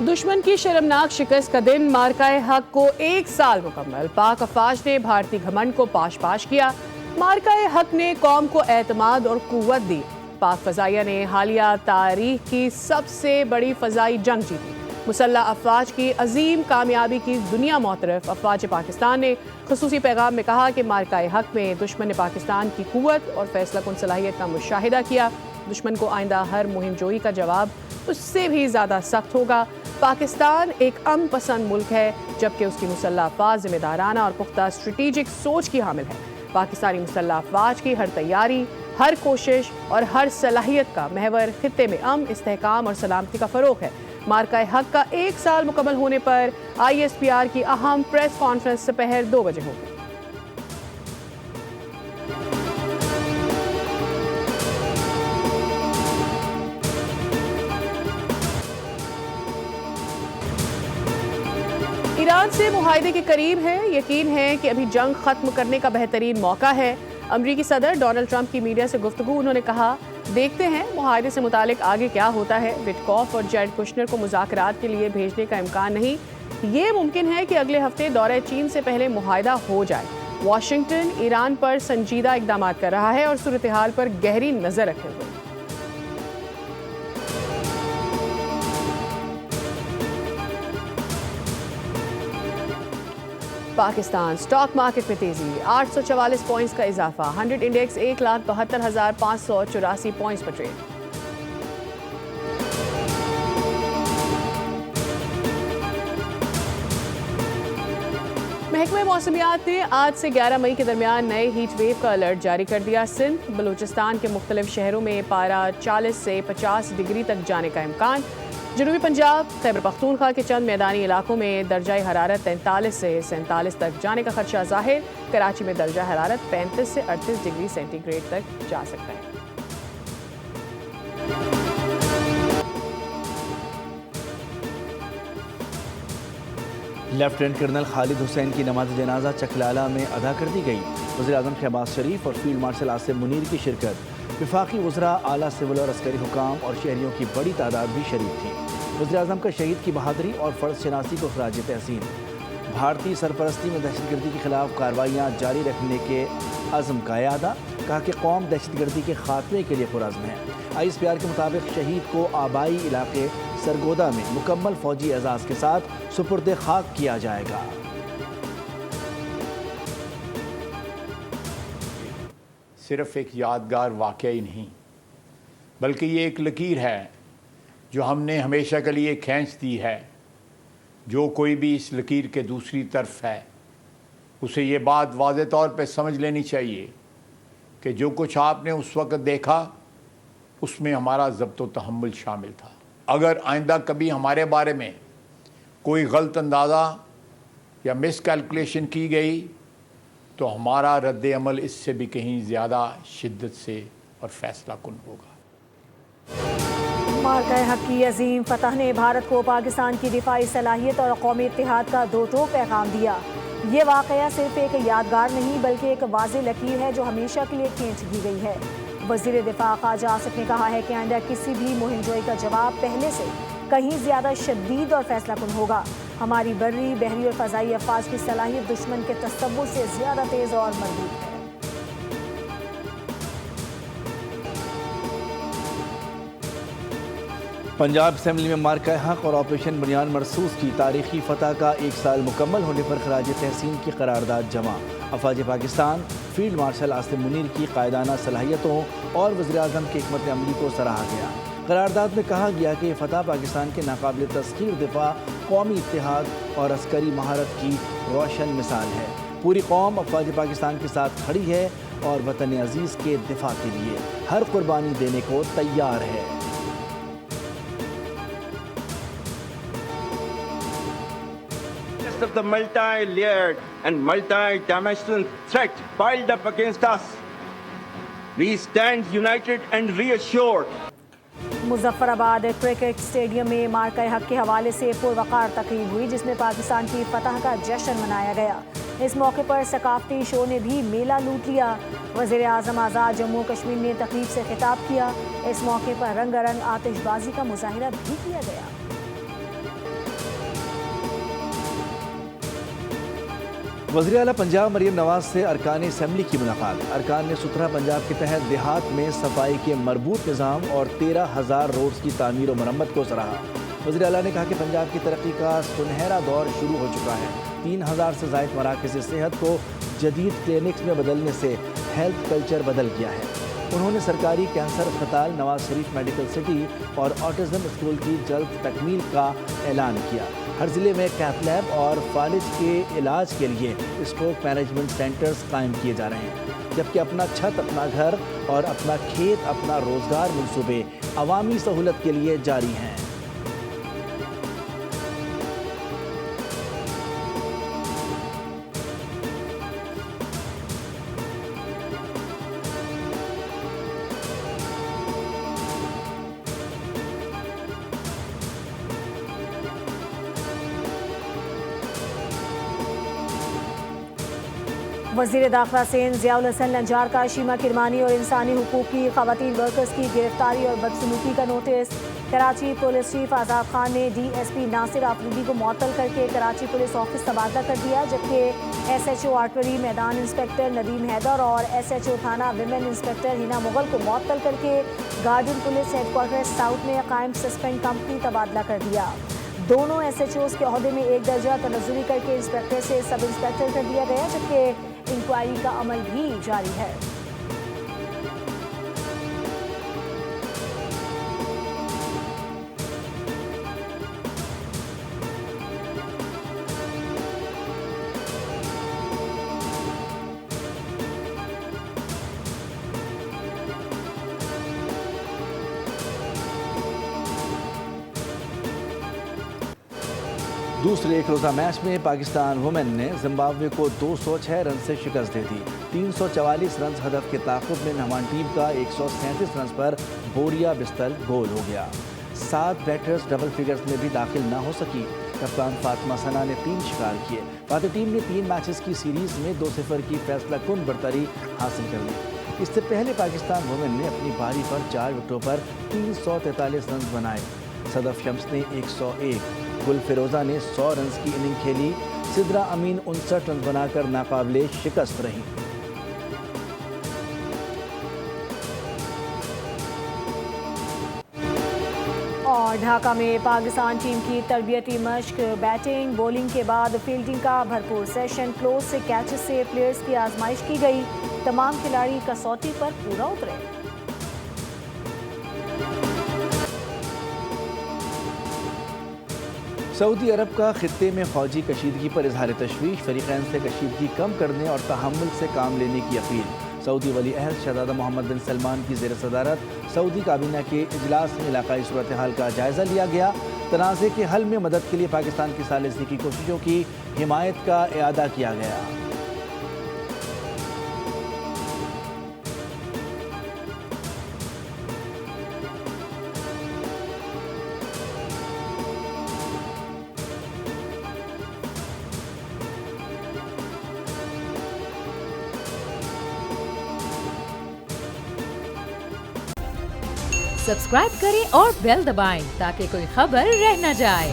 دشمن کی شرمناک شکست کا دن مارکہ حق کو 1 سال مکمل۔ پاک افواج نے بھارتی گھمنڈ کو پاش پاش کیا۔ مارکہ حق نے قوم کو اعتماد اور قوت دی۔ پاک فضائیہ نے حالیہ تاریخ کی سب سے بڑی فضائی جنگ جیتی۔ مسلح افواج کی عظیم کامیابی کی دنیا معترف۔ افواج پاکستان نے خصوصی پیغام میں کہا کہ مارکہ حق میں دشمن نے پاکستان کی قوت اور فیصلہ کن صلاحیت کا مشاہدہ کیا۔ دشمن کو آئندہ ہر مہم جوئی کا جواب اس سے بھی زیادہ سخت ہوگا۔ پاکستان ایک امن پسند ملک ہے، جبکہ اس کی مسلح افواج ذمہ دارانہ اور پختہ اسٹریٹجک سوچ کی حامل ہے۔ پاکستانی مسلح افواج کی ہر تیاری، ہر کوشش اور ہر صلاحیت کا محور خطے میں امن، استحکام اور سلامتی کا فروغ ہے۔ مارکہ حق کا 1 سال مکمل ہونے پر ISPR کی اہم پریس کانفرنس دوپہر 2 بجے ہوگی۔ ایران سے معاہدے کے قریب ہے۔ یقین ہے کہ ابھی جنگ ختم کرنے کا بہترین موقع ہے۔ امریکی صدر ڈونلڈ ٹرمپ کی میڈیا سے گفتگو، انہوں نے کہا، دیکھتے ہیں معاہدے سے متعلق آگے کیا ہوتا ہے۔ وٹکوف اور جیریڈ کشنر کو مذاکرات کے لیے بھیجنے کا امکان نہیں۔ یہ ممکن ہے کہ اگلے ہفتے دورہ چین سے پہلے معاہدہ ہو جائے۔ واشنگٹن ایران پر سنجیدہ اقدامات کر رہا ہے اور صورتحال پر گہری نظر رکھے ہوئے۔ پاکستان سٹاک مارکیٹ میں تیزی، 844 پوائنٹس کا اضافہ، 100 انڈیکس 1,72,584 پوائنٹس پر ٹریڈ۔ محکمہ موسمیات نے آج سے 11 مئی کے درمیان نئے ہیٹ ویو کا الرٹ جاری کر دیا۔ سندھ، بلوچستان کے مختلف شہروں میں پارہ 40 سے 50 ڈگری تک جانے کا امکان۔ جنوبی پنجاب، خیبر پختونخوا کے چند میدانی علاقوں میں درجہ حرارت 43 سے 47 تک جانے کا خدشہ ظاہر۔ کراچی میں درجہ حرارت 35 سے 38 ڈگری سینٹی گریڈ تک جا سکتا ہے۔ لیفٹیننٹ کرنل خالد حسین کی نماز جنازہ چکلالہ میں ادا کر دی گئی۔ وزیراعظم شہباز شریف اور فیلڈ مارشل عاصم منیر کی شرکت۔ وفاقی وزراء، اعلیٰ سول اور عسکری حکام اور شہریوں کی بڑی تعداد بھی شریک تھی۔ وزیراعظم کا شہید کی بہادری اور فرض شناسی کو خراج تحسین۔ بھارتی سرپرستی میں دہشت گردی کے خلاف کارروائیاں جاری رکھنے کے عزم کا اعادہ، کہا کہ قوم دہشت گردی کے خاتمے کے لیے پرعزم ہے۔ ISPR کے مطابق شہید کو آبائی علاقے سرگودا میں مکمل فوجی اعزاز کے ساتھ سپرد خاک کیا جائے گا۔ صرف ایک یادگار واقعہ ہی نہیں، بلکہ یہ ایک لکیر ہے جو ہم نے ہمیشہ کے لیے کھینچ دی ہے۔ جو کوئی بھی اس لکیر کے دوسری طرف ہے، اسے یہ بات واضح طور پہ سمجھ لینی چاہیے کہ جو کچھ آپ نے اس وقت دیکھا، اس میں ہمارا ضبط و تحمل شامل تھا۔ اگر آئندہ کبھی ہمارے بارے میں کوئی غلط اندازہ یا مس کیلکولیشن کی گئی تو ہمارا رد عمل اس سے بھی کہیں زیادہ شدت سے اور فیصلہ کن ہوگا۔ مارکہ حق کی عظیم فتح نے بھارت کو پاکستان کی دفاعی صلاحیت اور قومی اتحاد کا دو ٹوک پیغام دیا۔ یہ واقعہ صرف ایک یادگار نہیں بلکہ ایک واضح لکیر ہے جو ہمیشہ کے لیے کھینچ دی گئی ہے۔ وزیر دفاع خواجہ آصف نے کہا ہے کہ آئندہ کسی بھی مہم جوئی کا جواب پہلے سے کہیں زیادہ شدید اور فیصلہ کن ہوگا۔ ہماری بری، بحری اور فضائی افواج کی صلاحیت دشمن کے تصور سے زیادہ تیز اور مضبوط ہے۔ پنجاب اسمبلی میں مارکہ حق اور آپریشن بنیان مرصوص کی تاریخی فتح کا 1 سال مکمل ہونے پر خراج تحسین کی قرارداد جمع۔ افواج پاکستان، فیلڈ مارشل عاصم منیر کی قائدانہ صلاحیتوں اور وزیراعظم کی حکمت عملی کو سراہا گیا۔ قرارداد میں کہا گیا کہ یہ فتح پاکستان کے ناقابل تسخیر دفاع، قومی اتحاد اور عسکری مہارت کی روشن مثال ہے۔ پوری قوم افواج پاکستان کے ساتھ کھڑی ہے اور وطن عزیز کے دفاع کے لیے ہر قربانی دینے کو تیار ہے۔ Of the multi-layered and multi-dimensional threat piled up against us, we stand united and reassured. Muzaffar آباد کرکٹ اسٹیڈیم میں مارکہ حق کے حوالے سے پروقار تقریب ہوئی جس میں پاکستان کی فتح کا جشن منایا گیا۔ اس موقع پر ثقافتی شو نے بھی میلہ لوٹ لیا۔ وزیر اعظم آزاد جموں کشمیر نے تقریب سے خطاب کیا۔ اس موقع پر رنگا رنگ آتش بازی کا مظاہرہ بھی کیا گیا۔ وزیر اعلیٰ پنجاب مریم نواز سے ارکان اسمبلی کی ملاقات۔ ارکان نے ستھرا پنجاب کے تحت دیہات میں صفائی کے مربوط نظام اور 13,000 روڈز کی تعمیر و مرمت کو سراہا۔ وزیر اعلیٰ نے کہا کہ پنجاب کی ترقی کا سنہرا دور شروع ہو چکا ہے۔ 3,000 سے زائد مراکز صحت کو جدید کلینکس میں بدلنے سے ہیلتھ کلچر بدل گیا ہے۔ انہوں نے سرکاری کینسر اسپتال، نواز شریف میڈیکل سٹی اور آٹزم اسکول کی جلد تکمیل کا اعلان کیا۔ ہر ضلع میں کیتھ لیب اور فالج کے علاج کے لیے اسٹروک مینجمنٹ سینٹرز قائم کیے جا رہے ہیں، جبکہ اپنا چھت، اپنا گھر اور اپنا کھیت، اپنا روزگار منصوبے عوامی سہولت کے لیے جاری ہیں۔ وزیر داخلہ سندھ ضیاء الحسن نجار کا شیما کرمانی اور انسانی حقوق کی خواتین ورکرز کی گرفتاری اور بدسلوکی کا نوٹس۔ کراچی پولیس چیف آزاد خان نے ڈی ایس پی ناصر آفریدی کو معطل کر کے کراچی پولیس آفس تبادلہ کر دیا، جبکہ ایس ایچ او آرٹری میدان انسپکٹر ندیم حیدر اور ایس ایچ او تھانہ ویمن انسپکٹر ہینا مغل کو معطل کر کے garden police headquarter south میں قائم سسپینڈ کمپنی تبادلہ کر دیا۔ دونوں ایس ایچ اوز کے عہدے میں ایک درجہ تنزلی کر کے انسپکٹر سے سب انسپکٹر کر دیا گیا، جبکہ انکوائری کا عمل بھی جاری ہے۔ دوسرے ایک روزہ میچ میں پاکستان وومن نے زمبابوے کو 206 رن سے شکست دے دی۔ 344 رنز ہدف کے تعاقب میں مہمان ٹیم کا 137 رنز پر بوریا بستل گول ہو گیا۔ 7 بیٹرز ڈبل فگرز میں بھی داخل نہ ہو سکی۔ کپتان فاطمہ ثنا نے 3 شکار کیے۔ بھارتی ٹیم نے 3 میچز کی سیریز میں 2-0 کی فیصلہ کن برتری حاصل کر لی۔ اس سے پہلے پاکستان وومن نے اپنی پاری پر 4 وکٹوں پر 343 رنز بنائے۔ صدف شمس نے 101، گل فیروزہ نے 100 رنز کی اننگ کھیلی۔ سدرا امین 59 رنز بنا کر ناقابل شکست رہی۔ اور ڈھاکہ میں پاکستان ٹیم کی تربیتی مشق، بیٹنگ بولنگ کے بعد فیلڈنگ کا بھرپور سیشن، کلوز سے کیچز سے پلیئرز کی آزمائش کی گئی۔ تمام کھلاڑی کسوٹی پر پورا اترے۔ سعودی عرب کا خطے میں فوجی کشیدگی پر اظہار تشویش، فریقین سے کشیدگی کم کرنے اور تحمل سے کام لینے کی اپیل۔ سعودی ولی عہد شہزادہ محمد بن سلمان کی زیر صدارت سعودی کابینہ کے اجلاس میں علاقائی صورتحال کا جائزہ لیا گیا۔ تنازع کے حل میں مدد کے لیے پاکستان کی ثالثی کی کوششوں کی حمایت کا اعادہ کیا گیا۔ سبسکرائب کریں اور بیل دبائیں تاکہ کوئی خبر رہ نہ جائے۔